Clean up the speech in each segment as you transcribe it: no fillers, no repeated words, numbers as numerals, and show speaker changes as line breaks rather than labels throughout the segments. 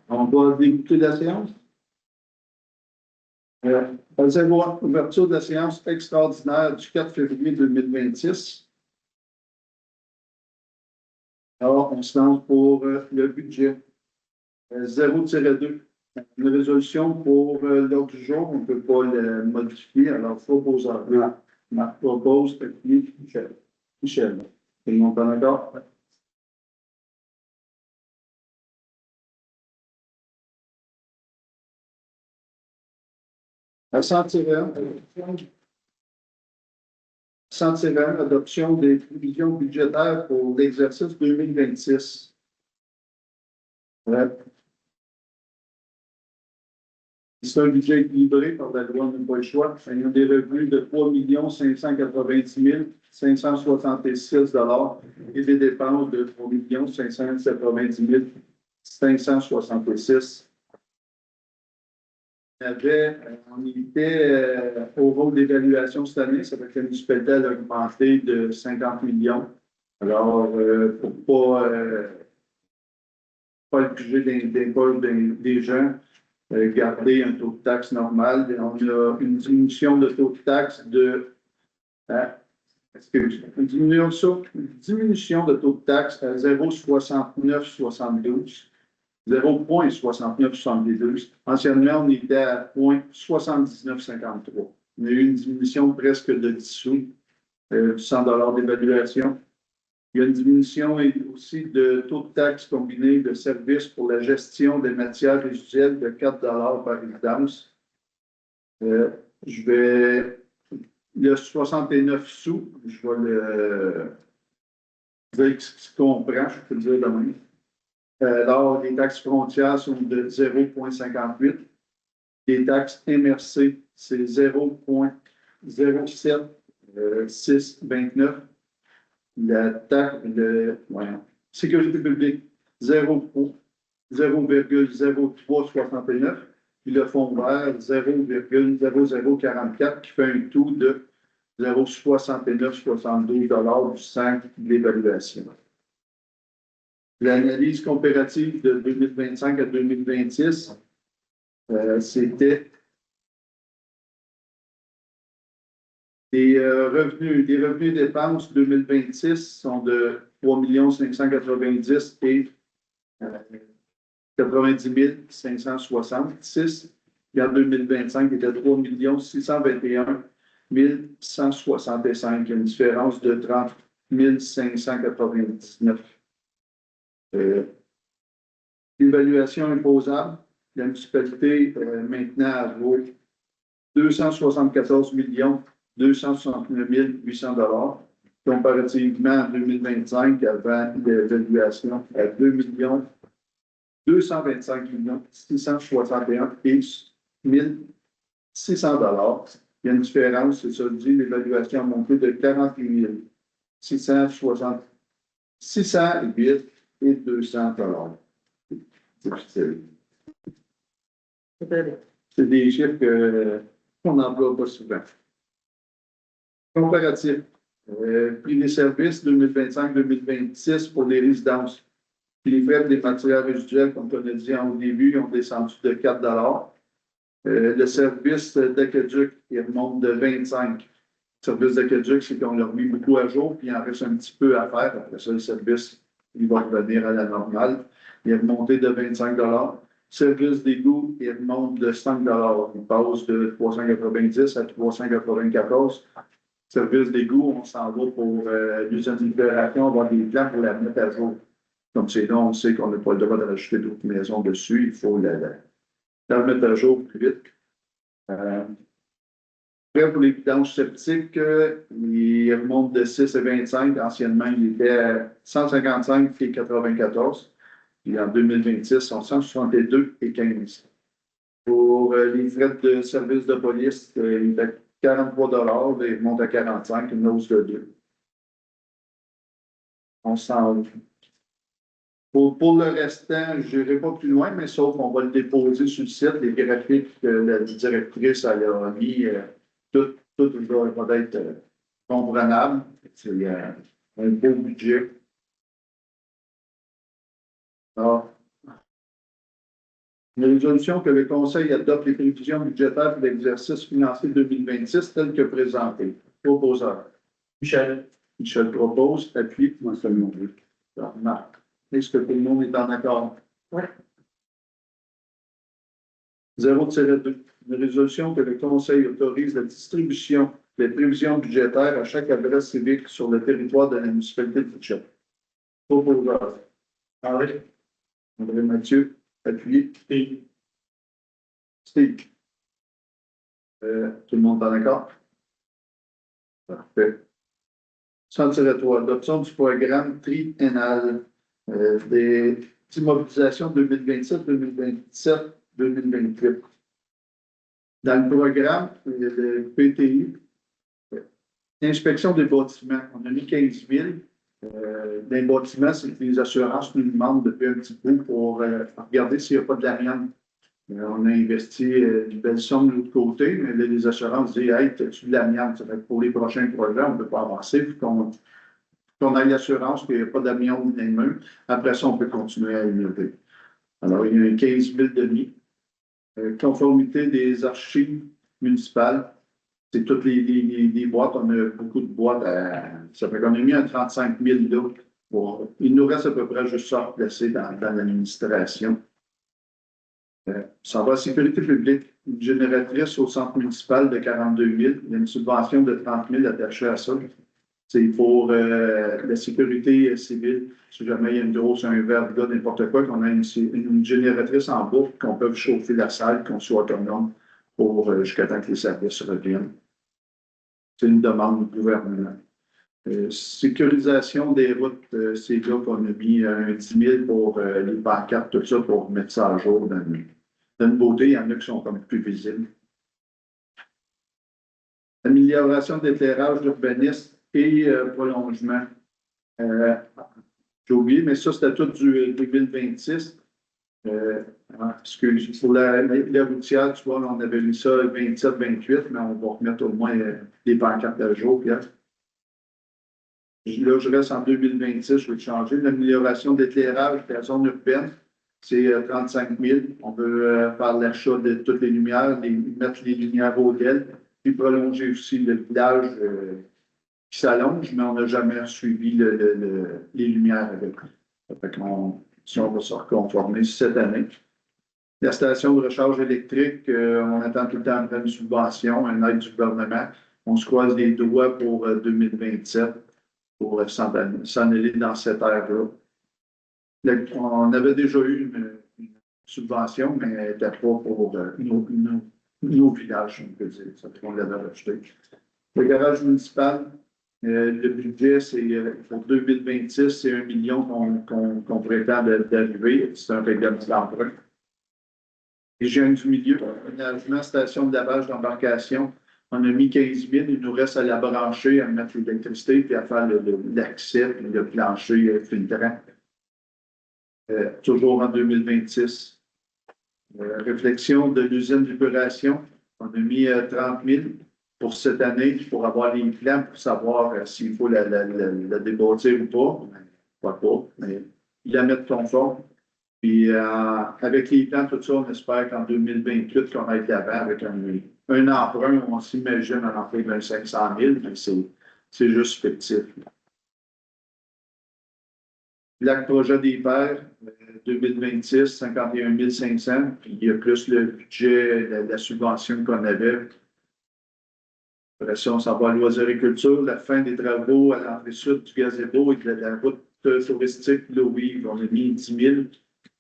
On va débuter la séance. Ouverture de la séance extraordinaire du 4 février 2026. Alors, on se lance pour le budget. 0-2. Une résolution pour l'ordre du jour, on ne peut pas le modifier. Alors, proposable. Marc propose, puis Michel. Michel. Tout le monde est d'accord? À 100-1, adoption des prévisions budgétaires pour l'exercice 2026. C'est un budget équilibré par la loi, on n'a pas le choix. Il y a des revenus de 3 590 566 et des dépenses de 3 590 566. On était au rôle d'évaluation cette année, ça fait que la municipalité a augmenté de 50 millions. Alors, pour pas le budget des gens, garder un taux de taxe normal. On a une diminution de taux de taxe de une diminution de taux de taxe à 0,6972. 0,6972. Anciennement, on était à 0,7953. On a eu une diminution presque de 10 sous, 100 d'évaluation. Il y a une diminution aussi de taux de taxe combiné de services pour la gestion des matières résiduelles de 4 par résidence. Il y a 69 sous, je vais le dire ce qu'on prend, je peux le dire demain. Alors, les taxes frontières sont de 0,58. Les taxes MRC, c'est 0,07629. La taxe de sécurité publique, 0,0369. Puis le fonds vert, 0,0044, qui fait un taux de 0,6972 du centre d'évaluation. L'analyse comparative de 2025 à 2026, c'était des revenus et dépenses 2026 sont de 3 590 et 90 566. Et en 2025, il était 3 621 165. Il y a une différence de 30 599. L'évaluation imposable, la municipalité maintenant vaut 274 269 800 comparativement en 2025 avant l'évaluation à 2 225 661 et 1600 Il y a une différence, c'est ça dit, l'évaluation a monté de 48 608 et 200 C'est des chiffres qu'on n'emploie pas souvent. Comparatif. Prix des services 2025-2026 pour les résidences. Puis les frais des matières résiduelles, comme on a dit au début, ont descendu de 4 Le service d'aqueduc, il remonte de 25. Le service d'aqueduc, c'est qu'on l'a remis beaucoup à jour, puis il en reste un petit peu à faire. Après ça, le service, il va revenir à la normale. Il est remonté de 25 Service d'égout, il remonte de 5 Il passe de 390 à 394 Service d'égout, on s'en va pour l'usine d'opération, on va avoir des plans pour la mettre à jour. Comme c'est là, on sait qu'on n'a pas le droit de rajouter d'autres maisons dessus, il faut la mettre à jour plus vite. Après, pour les vidanges septiques, il remonte de 6 à 25. Anciennement, il était à 155 et 94. Puis en 2026, ils sont 162 et 15. Pour les frais de service de police, il est à 43 et il monte à 45, une hausse de 2. On s'en va. Pour le restant, je n'irai pas plus loin, mais sauf qu'on va le déposer sur le site. Les graphiques que la directrice a mis, tout va être comprenable. un beau budget. Alors, une résolution que le Conseil adopte les prévisions budgétaires pour l'exercice financier 2026 telles que présentées. Proposeur.
Michel.
Michel propose, appuie.
Moi seulement, oui.
Marc. Est-ce que tout le monde est en accord?
Oui.
0-2. Une résolution que le Conseil autorise la distribution des prévisions budgétaires à chaque adresse civique sur le territoire de la municipalité de Fitchett. Proposeur.
André.
André Mathieu. Appuyé.
Steve.
Steve. Tout le monde est en accord? Parfait. 100-3. Adoption du programme triennal des immobilisations 2027, 2027, 2028. Dans le programme, le PTI, inspection des bâtiments, on a mis 15 000. Dans les bâtiments, c'est que les assurances nous demandent depuis un petit peu pour regarder s'il n'y a pas de l'amiante. On a investi une belle somme de l'autre côté, mais là, les assurances disent hey, as-tu de l'amiante? Pour les prochains projets, on ne peut pas avancer. Qu'on ait l'assurance qu'il n'y a pas d'amiante dans les mains. Après ça, on peut continuer à innover. Alors, il y a 15 000 demi. Conformité des archives municipales. C'est toutes les boîtes. On a beaucoup de boîtes. Ça fait qu'on a mis un 35 000 là. Il nous reste à peu près juste ça à placer dans l'administration. Ça va à sécurité publique. Une génératrice au centre municipal de 42 000. Il y a une subvention de 30 000 attachée à ça. C'est pour la sécurité civile. Si jamais il y a une grosse, un verre de gars, n'importe quoi, qu'on a une génératrice en boucle, qu'on peut chauffer la salle, qu'on soit autonome pour jusqu'à temps que les services reviennent. C'est une demande du gouvernement. Sécurisation des routes, c'est là qu'on a mis 10 000 pour les pancartes, tout ça, pour mettre ça à jour dans une beauté. Il y en a qui sont comme plus visibles. Amélioration d'éclairage d'urbanisme et prolongement. J'ai oublié, mais ça, c'était tout du 2026. Parce que pour la routière, tu vois, on avait mis ça 27-28, mais on va remettre au moins des pancartes à jour. Là, je reste en 2026, je vais changer. L'amélioration d'éclairage de la zone urbaine, c'est 35 000. On veut faire l'achat de toutes les lumières, mettre les lumières au DEL, puis prolonger aussi le village qui s'allonge, mais on n'a jamais suivi les lumières avec. Si on va se reconformer cette année. La station de recharge électrique, on attend tout le temps une subvention, une aide du gouvernement. On se croise les doigts pour 2027 pour s'en aller dans cette ère-là. On avait déjà eu une subvention, mais elle n'était pas pour nos villages, on peut dire. Ça fait qu'on l'avait rejeté. Le garage municipal, le budget, c'est pour 2026, c'est 1 million qu'on prétend d'arriver. C'est un règlement d'emprunt. Hygiène du milieu, aménagement, station de lavage d'embarcation. On a mis 15 000, il nous reste à la brancher, à mettre l'électricité, puis à faire l'accès, puis le plancher filtrant. Toujours en 2026. Réflexion de l'usine d'épuration, on a mis 30 000 pour cette année, pour avoir les plans, pour savoir s'il faut la débâtir ou pas. Pas, mais la mettre conforme. Puis avec les plans, tout ça, on espère qu'en 2028, qu'on aille de l'avant avec un emprunt, on s'imagine un emprunt de 500 000, mais c'est juste fictif. L'acte projet des pairs, 2026, 51 500, puis il y a plus le budget, la subvention qu'on avait. Après ça, on s'en va à l'oisericulture, la fin des travaux à l'entrée sud du gazebo et de la route touristique Louis, on a mis 10 000.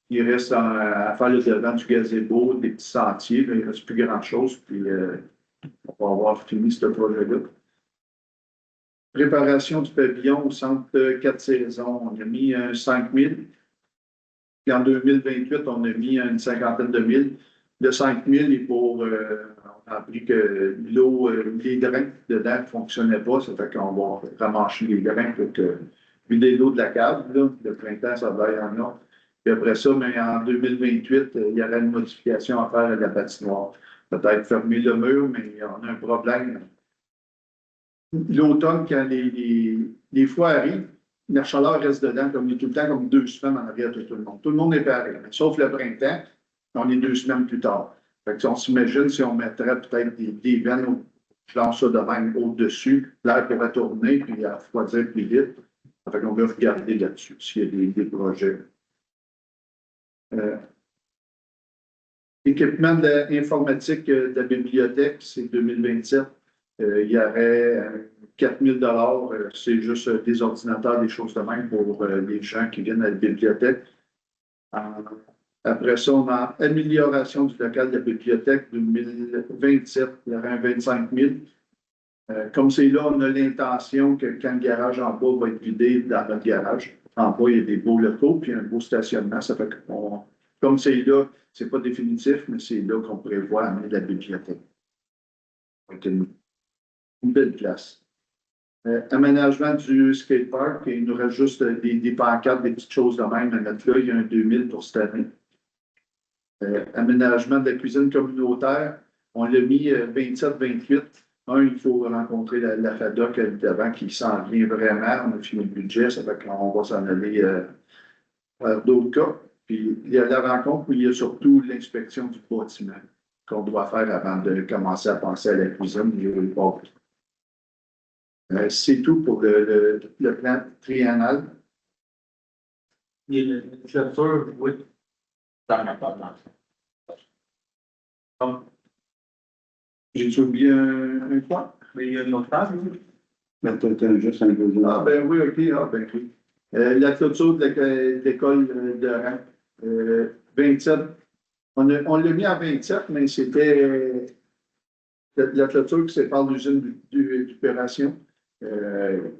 Il reste à faire le devant du gazebo, des petits sentiers, mais il ne reste plus grand-chose, puis on va avoir fini ce projet-là. Préparation du pavillon au centre 4 saisons, on a mis 5 000. Puis en 2028, on a mis une cinquantaine de mille. Le 5 000 est pour, on a appris que l'eau, les drains dedans ne fonctionnaient pas, ça fait qu'on va ramasser les drains pour vider l'eau de la cave. Là. Le printemps, ça va y en a. Puis après ça, mais en 2028, il y aura une modification à faire à la patinoire. Peut-être fermer le mur, mais on a un problème. l'automne, quand les fois arrivent, la chaleur reste dedans, comme il est tout le temps, comme 2 semaines en arrière de tout le monde. Tout le monde est pareil, sauf le printemps, on est 2 semaines plus tard. Fait que, on s'imagine si on mettrait peut-être des veines, genre ça de même au-dessus, l'air pourrait tourner puis refroidir plus vite. Fait qu'on va regarder là-dessus s'il y a des projets. Équipement informatique de la bibliothèque, c'est 2027. Il y aurait 4 000 c'est juste des ordinateurs, des choses de même pour les gens qui viennent à la bibliothèque. Après ça, on a amélioration du local de la bibliothèque 2027, il y aurait un 25 000. Comme c'est là, on a l'intention que quand le garage en bas va être vidé dans notre garage, en bas, il y a des beaux locaux puis un beau stationnement. Ça fait que comme c'est là, c'est pas définitif, mais c'est là qu'on prévoit amener la bibliothèque. Donc, une belle place. Aménagement du skatepark, il nous reste juste des pancartes, des petites choses de même à mettre là. Il y a un 2000 pour cette année. Aménagement de la cuisine communautaire, on l'a mis 27-28. Il faut rencontrer la FADOC avant qui s'en vient vraiment. On a fini le budget, ça fait qu'on va s'en aller vers d'autres cas. Puis il y a la rencontre, puis il y a surtout l'inspection du bâtiment qu'on doit faire avant de commencer à penser à la cuisine. C'est tout pour le plan triennal.
Il y a une clôture, oui. Dans ma part.
J'ai oublié un point?
Mais il y a une autre phase, oui.
Ben, t'as juste un deuxième.
Ah, ben oui, OK. Ah, ben oui. La clôture de l'école de rang, 27. On l'a mis à 27, mais c'était la clôture qui sépare l'usine d'opération. Il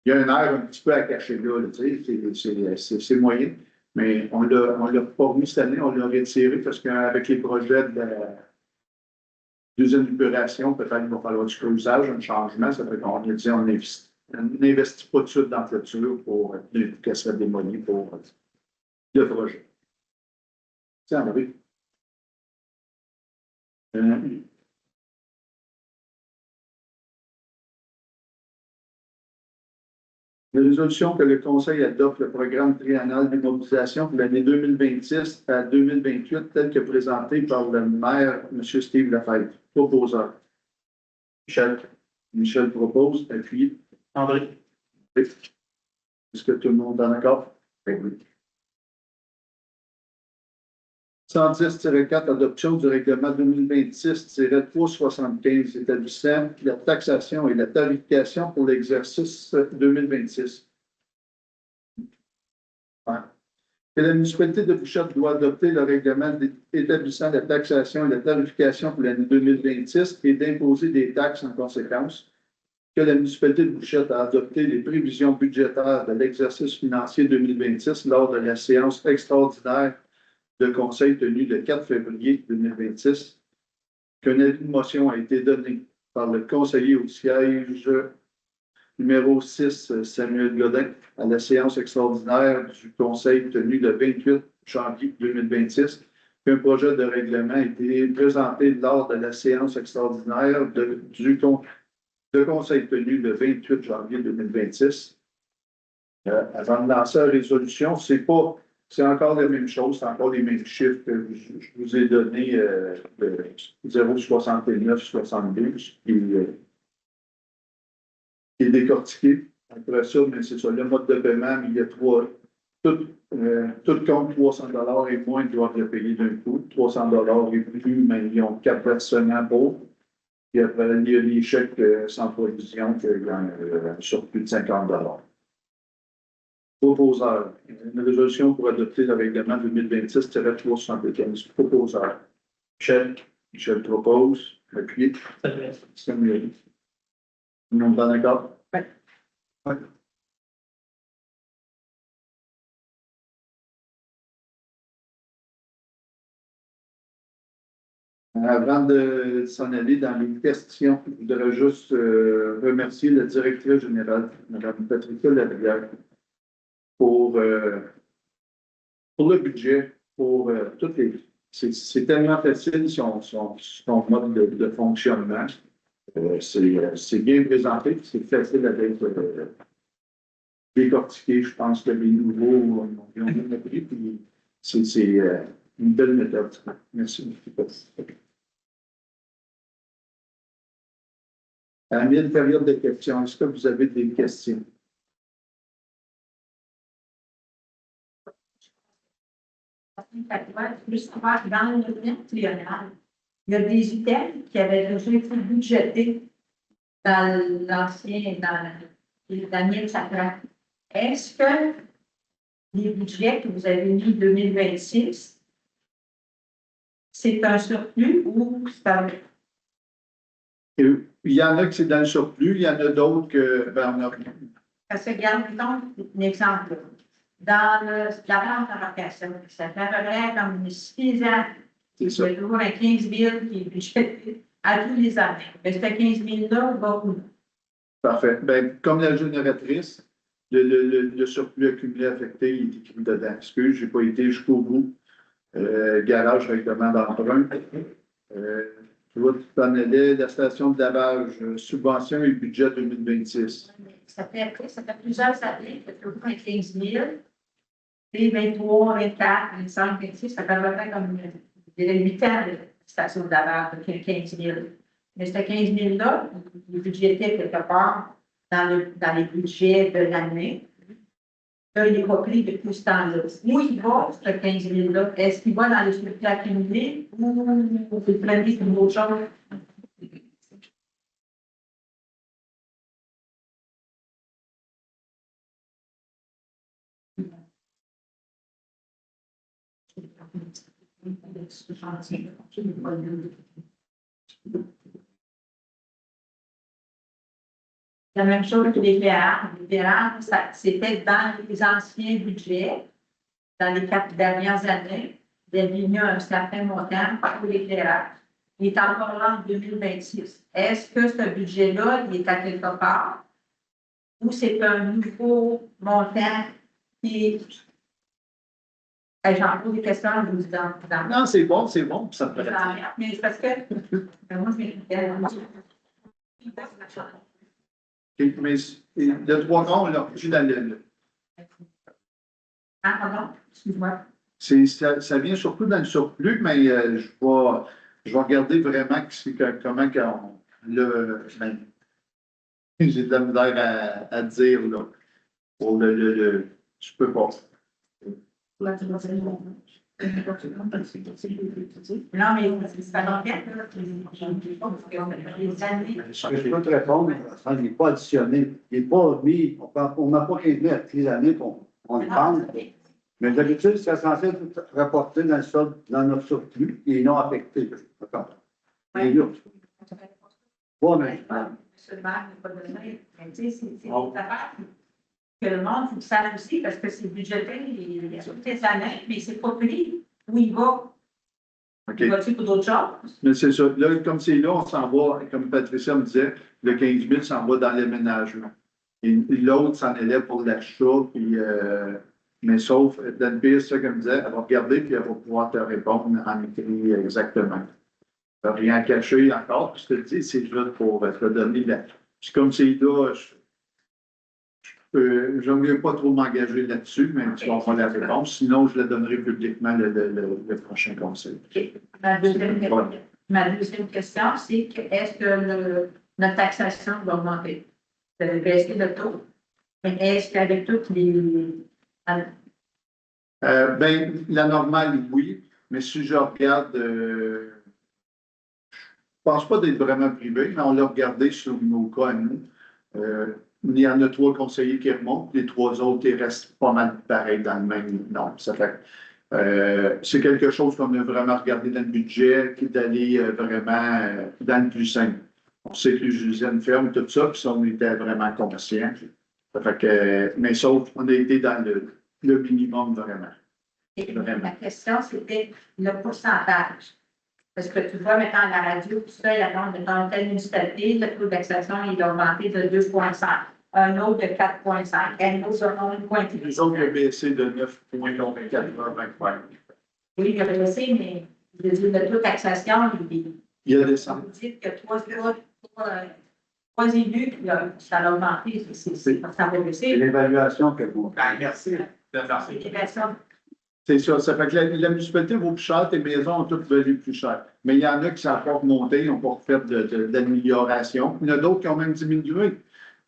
y a un air un petit peu à cacher là, tu sais, c'est moyen. Mais on l'a pas remis cette année, on l'a retiré parce qu'avec les projets de l'usine d'opération, peut-être qu'il va falloir du creusage, un changement. Ça fait qu'on a dit on n'investit pas tout de suite dans la clôture pour qu'elle soit démolie pour le projet. Tiens, oui. La résolution que le Conseil adopte le programme triennal d'immobilisation pour l'année 2026 à 2028, tel que présenté par le maire, M. Steve Lafayette, proposeur. Michel propose, appuyé.
André.
Est-ce que tout le monde est en accord? Oui. 110-4, adoption du règlement 2026-375 établissant la taxation et la tarification pour l'exercice 2026. Que la municipalité de Bouchotte doit adopter le règlement établissant la taxation et la tarification pour l'année 2026 et d'imposer des taxes en conséquence. Que la municipalité de Bouchotte a adopté les prévisions budgétaires de l'exercice financier 2026 lors de la séance extraordinaire de conseil tenu le 4 février 2026, qu'un avis de motion a été donné par le conseiller au siège numéro 6, Samuel Godin, à la séance extraordinaire du conseil tenu le 28 janvier 2026, qu'un projet de règlement a été présenté lors de la séance extraordinaire du conseil tenu le 28 janvier 2026. Avant de lancer la résolution, c'est encore la même chose, c'est encore les mêmes chiffres que je vous ai donnés de 0,69-72 qui est décortiqué. Après ça, mais c'est ça, le mode de paiement, mais il y a tout compte 300 et moins doivent le payer d'un coup. 300 et plus, mais ils ont 4 versements pour. Puis après, il y a les chèques sans provision qui gagnent sur plus de 50 Proposeur. Une résolution pour adopter le règlement 2026-375. Proposeur. Michel propose. Appuyé. Samuel. Tout le monde est d'accord?
Oui.
Oui. Avant de s'en aller dans les questions, je voudrais juste remercier la directrice générale, Mme Patricia Labrière, pour le budget, pour toutes les. C'est tellement facile son mode de fonctionnement. C'est bien présenté, c'est facile à être décortiqué. Je pense que les nouveaux ils ont bien appris, puis c'est une belle méthode. Merci. À la période de questions, est-ce que vous avez des questions?
Plus savoir dans le domaine triennal, il y a des items qui avaient déjà été budgétés dans l'ancien, dans l'année de Sacra. Est-ce que les budgets que vous avez mis 2026, c'est un surplus ou c'est un...
Il y en a que c'est dans le surplus, il y en a d'autres que, ben, on a.
Parce que, regarde, mettons, un exemple. Dans la vente en location, ça fait à peu près comme 6 ans.
C'est ça.
Il y a toujours un 15 000 qui est budgété à tous les années. Mais ce 15 000-là va où?
Parfait. Ben, comme la génératrice, le surplus accumulé affecté, il est écrit dedans. Excuse, je n'ai pas été jusqu'au bout. Garage avec demande d'emprunt. Tu vois, tu t'en allais, la station de lavage, subvention et budget 2026.
Ça fait plusieurs années, ça fait toujours un 15 000. Et 23, 24, 25, 26, ça fait à peu près comme 8 ans de station de lavage, de 15 000. Mais ce 15 000-là, il est budgété quelque part dans les budgets de l'année. Là, il n'est pas pris depuis ce temps-là. Où il va, ce 15 000-là? Est-ce qu'il va dans les surplus accumulés ou c'est prévu pour une autre chose? La même chose que les VA. Les VA, c'était dans les anciens budgets, dans les 4 dernières années, il y avait mis un certain montant pour l'éclairage. Il est encore là en 2026. Est-ce que ce budget-là, il est à quelque part ou c'est un nouveau montant qui... J'en pose des questions, je vous dans.
Non, c'est bon, puis ça me paraît.
Mais c'est parce que moi, je vais.
Mais le 3 quarts, on l'a reçu dans le.
Ah, pardon, excuse-moi.
Ça vient surtout dans le surplus, mais je vais regarder vraiment comment j'ai de la misère à dire là. Pour je peux pas.
Non, mais c'est pas dans les années.
Ce que je peux te répondre, ça n'est pas additionné. Il n'est pas mis, on n'a pas 15 000 à toutes les années, on le parle. Mais d'habitude, c'est censé être rapporté dans le solde, dans notre surplus et non affecté. D'accord. Et là, bon, mais.
Ce maire n'est pas donné. Mais tu sais, c'est des affaires que le monde faut le sache aussi, parce que c'est budgété, il y a toutes les années, mais c'est pas pris. Où il va?
OK.
Il va-tu pour d'autres choses?
Mais c'est ça. Là, comme c'est là, on s'en va, comme Patricia me disait, le 15 000 s'en va dans l'aménagement. Et l'autre s'en allait pour l'achat, puis, mais sauf, l'NPS, ça, comme disait, elle va regarder, puis elle va pouvoir te répondre en écrit exactement. Rien caché encore, puis je te dis, c'est juste pour te donner la. Puis comme c'est là, je n'aimerais pas trop m'engager là-dessus, mais tu vas avoir la réponse. Sinon, je la donnerai publiquement le prochain conseil.
Okay. Ma deuxième question, c'est est-ce que notre taxation va augmenter? Vous avez baissé le taux, mais est-ce qu'avec toutes les...
Ben, la normale, oui, mais si je regarde, je pense pas d'être vraiment privé, mais on l'a regardé sur nos cas à nous. Il y en a 3 conseillers qui remontent, les 3 autres, ils restent pas mal pareils dans le même nombre. Ça fait c'est quelque chose qu'on a vraiment regardé dans le budget, qui est d'aller vraiment dans le plus simple. On sait que les usines ferment, tout ça, puis ça, on était vraiment conscients. Ça fait que, mais sauf, on a été dans le minimum vraiment.
Et ma question, c'était le pourcentage. Parce que tu vois, maintenant, à la radio, tout ça, il y a dans telle municipalité, le taux d'accession, il a augmenté de 2,5, un autre de 4,5, un autre de 1,8.
Les autres ont baissé de 9,84.
Oui, il a baissé, mais je veux dire, le taux d'accession,
Il a descendu.
vous dites que 3 trois élus, puis ça a augmenté, ça va
C'est
baisser.
l'évaluation que vous.
Ben, merci. Merci.
C'est intéressant.
C'est ça. Ça fait que la municipalité vaut plus cher, tes maisons ont toutes valu plus cher. Mais il y en a qui sont encore montés, ils n'ont pas fait d'amélioration. Il y en a d'autres qui ont même diminué.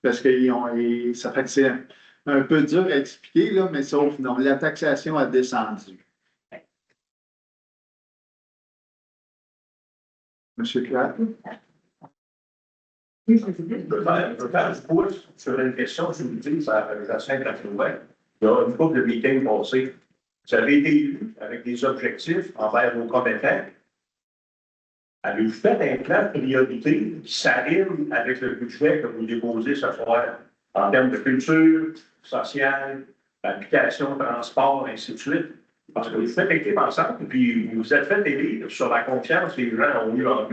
Parce que ça fait que c'est un peu dur à expliquer, là, mais sauf non, la taxation a descendu. Monsieur Claire?
Je veux faire du pouce sur une question que je vous dis, ça la Sainte-Catherine. Il y a une couple de meetings passés. Vous avez été élu avec des objectifs envers vos commettants. Avez-vous fait un plan de priorité qui s'arrime avec le budget que vous déposez ce soir en termes de culture, sociale, habitation, transport, ainsi de suite? Parce que vous faites équipe ensemble, puis vous vous êtes fait élire sur la confiance que les gens ont eu en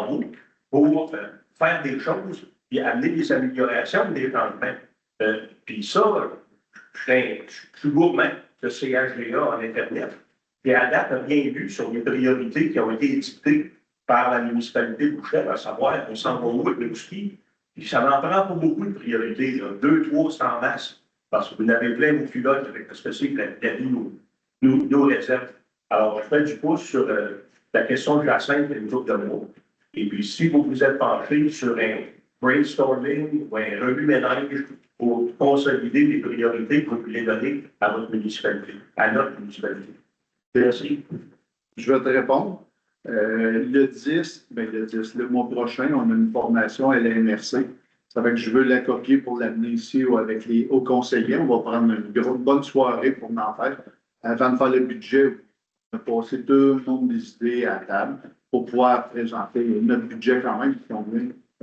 vous pour faire des choses et amener des améliorations, des changements. Puis ça, je suis gourmand de CHGA en Internet. Et à date, on n'a rien vu sur les priorités qui ont été édictées par la municipalité de Boucher, à savoir, on s'en va où avec le ski. Puis ça n'en prend pas beaucoup de priorités, là. 2, 3, c'est en masse. Parce que vous n'avez plein vos culottes avec ce que c'est que la vie, nos réserves. Alors, je fais du pouce sur la question de Jacinthe et les autres de moi. Et puis, si vous vous êtes penché sur un brainstorming ou un remue-ménage pour consolider les priorités que vous voulez donner à votre municipalité, à notre municipalité. Merci.
Je vais te répondre. Le mois prochain, on a une formation à la MRC. Ça fait que je veux la copier pour l'amener ici ou avec les hauts conseillers. On va prendre une bonne soirée pour en faire. Avant de faire le budget, on va passer tout le monde des idées à la table pour pouvoir présenter notre budget quand même.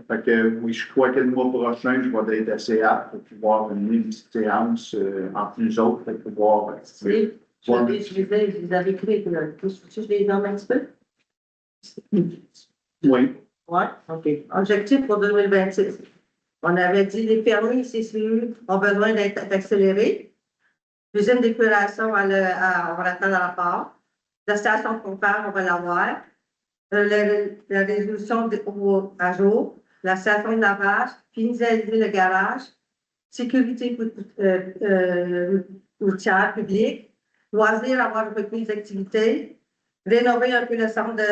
Fait que oui, je crois que le mois prochain, je vais être assez apte pour pouvoir mener une petite séance entre nous autres pour pouvoir.
Vous avez créé je les donne un petit peu?
Oui.
Oui, OK. Objectif pour 2026. On avait dit les permis CCU ont besoin d'être accélérés. L'usine d'épuration, on va l'attendre à la part. La station pompage, on va l'avoir. La résolution à jour. La station de lavage. Finaliser le garage. Sécurité routière publique. Loisirs, avoir repris les activités. Rénover un peu le centre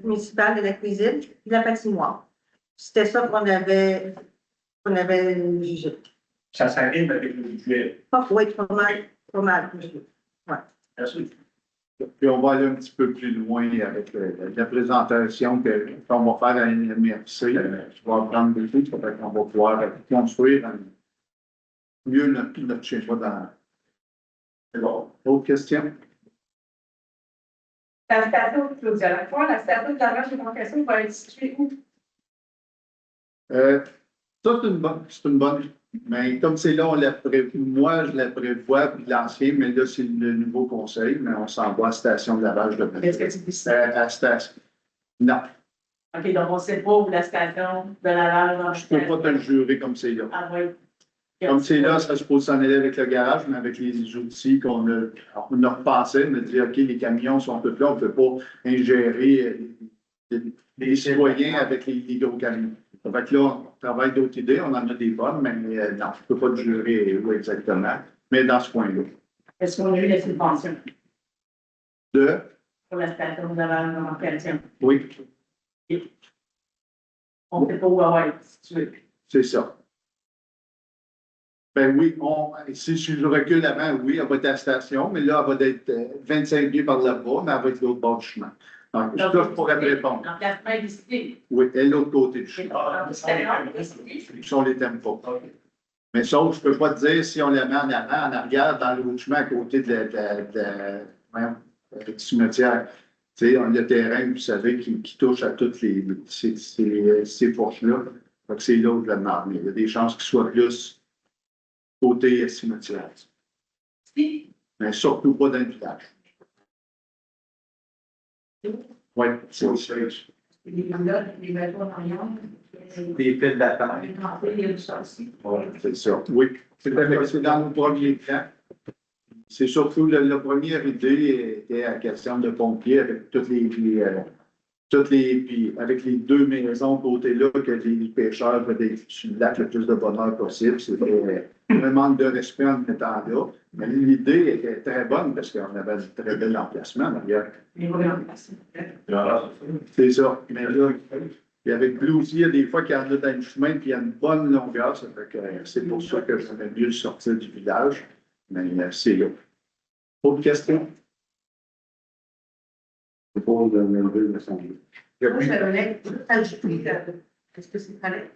municipal de la cuisine. Puis la patinoire. C'était ça qu'on avait jugé.
Ça s'arrime avec le budget.
Oui, pas mal. Ouais.
Merci.
Puis on va aller un petit peu plus loin avec la présentation qu'on va faire à l'MRC. Je vais apprendre beaucoup, ça fait qu'on va pouvoir construire mieux notre chez-soi dans. C'est bon. Autre question?
La station, Claudia Lacroix, la station de lavage de démocratie va être située où?
Ça, c'est une bonne. Mais comme c'est là, moi, je la prévois, puis l'ancien, mais là, c'est le nouveau conseil, mais on s'en va à la station de lavage de
Est-ce que tu dis ça?
à la station. Non,
OK, donc on ne sait pas où la station de lavage
je ne peux pas te le jurer comme c'est là.
Ah oui.
Comme c'est là, ça se pose s'en aller avec le garage, mais avec les outils on a repensé, on a dit, OK, les camions sont tous là, on ne peut pas ingérer les citoyens avec les gros camions. Ça fait que là, on travaille d'autres idées, on en a des bonnes, mais non, je ne peux pas te jurer où exactement, mais dans ce coin-là.
Est-ce qu'on a eu la subvention
De?
pour la station de lavage de démocratie?
Oui,
On ne sait pas où elle va être située.
c'est ça. Ben oui, si je recule avant, oui, elle va être à la station, mais là, elle va être 25 pieds par là-bas, mais elle va être l'autre bord du chemin. Donc, ça, je pourrais te répondre.
L'emplacement est décidé.
Oui, elle est l'autre côté du chemin. Si on les t'aime pas. Mais sauf, je ne peux pas te dire si on la met en avant, en arrière, dans l'autre chemin, à côté du cimetière. Tu sais, on a le terrain, vous savez, qui touche à toutes ces fourches-là. Donc, c'est là où je la demande. Mais il y a des chances qu'il soit plus côté cimetière.
Si.
Mais surtout pas dans le village. Oui, c'est ça.
Les métaux en arrière.
Des piles d'attente.
Il y a du ça aussi.
Ouais, c'est ça. Oui, c'est dans nos premiers plans. C'est surtout la première idée était à la question de pompiers avec toutes Puis avec les 2 maisons côté-là, que les pêcheurs veulent être sur le lac le plus de bonheur possible, c'est un manque de respect en mettant là. Mais l'idée était très bonne parce qu'on avait un très bel emplacement derrière.
Les voyons passer.
C'est ça. Mais là, puis avec Blue aussi, il y a des fois qu'il y en a dans le chemin, puis il y a une bonne longueur. Ça fait que c'est pour ça que j'aimais mieux le sortir du village. Mais c'est là. Autre question?
C'est pour le lever de son lit.
Moi, j'aimerais ajouter, est-ce que c'est correct?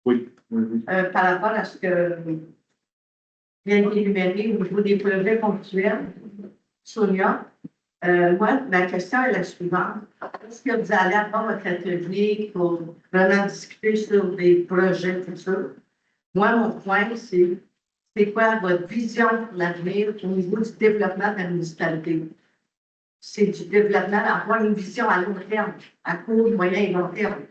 Oui, oui, oui.
Par rapport à ce que vient d'énumérer au niveau des projets ponctuels, Sonia, moi, ma question est la suivante. Est-ce que vous allez avoir votre atelier pour vraiment discuter sur des projets futurs? Moi, mon point, c'est quoi votre vision pour l'avenir au niveau du développement de la municipalité? C'est du développement, avoir une vision à long terme, à court, moyen et long terme.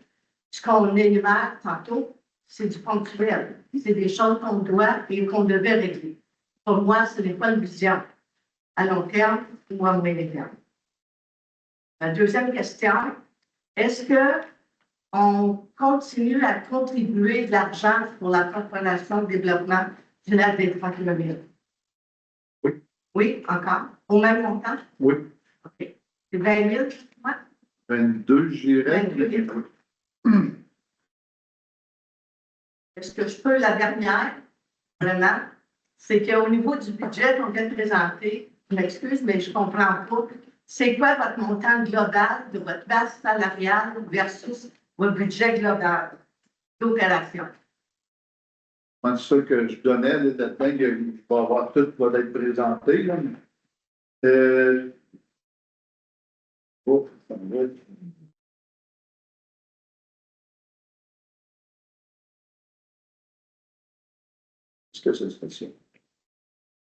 Ce qu'on énumère tantôt, c'est du ponctuel. C'est des choses qu'on doit et qu'on devait régler. Pour moi, ce n'est pas une vision à long terme ou à moyen terme. La deuxième question, est-ce qu'on continue à contribuer de l'argent pour la coopération de développement du lac des 3 km?
Oui.
Oui, encore? Au même montant?
Oui.
OK. C'est 20 000, ouais?
22, je dirais.
22 000. Est-ce que je peux la dernière, vraiment, c'est qu'au niveau du budget qu'on vient de présenter, je m'excuse, mais je ne comprends pas. C'est quoi votre montant global de votre base salariale versus votre budget global d'opération?
C'est ça que je donnais là-dedans, il va avoir tout va être présenté. Là. Oh, ça me va. Est-ce que c'est ça?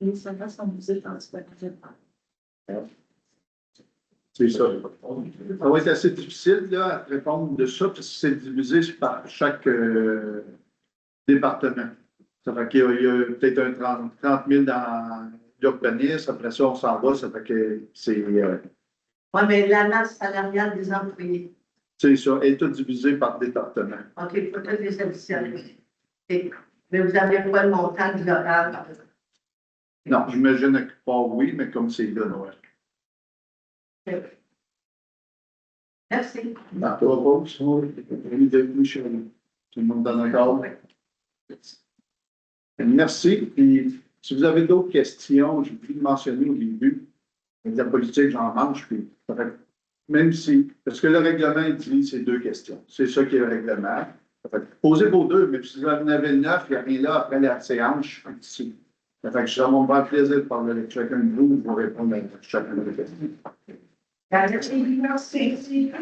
Les salaires sont visés dans ce budget.
C'est ça. Ça va être assez difficile là, à répondre de ça, parce que c'est divisé par chaque département. Ça fait qu'il y a peut-être un 30 000 dans l'urbanisme, après ça, on s'en va, ça fait que c'est.
Oui, mais la masse salariale des employés.
C'est ça, elle est tout divisé par département.
OK, peut-être les additionnels. Mais vous n'avez pas le montant global, par exemple.
Non, j'imagine que pas oui, mais comme c'est là, Noël.
Merci.
Dans trois pauses, tout le monde dans d'accord? Merci. Puis, si vous avez d'autres questions, j'ai pu le mentionner au début, avec la politique, j'en mange, puis même si, parce que le règlement dit c'est 2 questions. C'est ça qui est le règlement. Posez vos 2, mais si vous en avez 9, il n'y a rien là après la séance, je suis ici. Ça fait que ça va me faire plaisir de parler avec chacun de vous, vous répondre à chacun de vos questions.
Merci.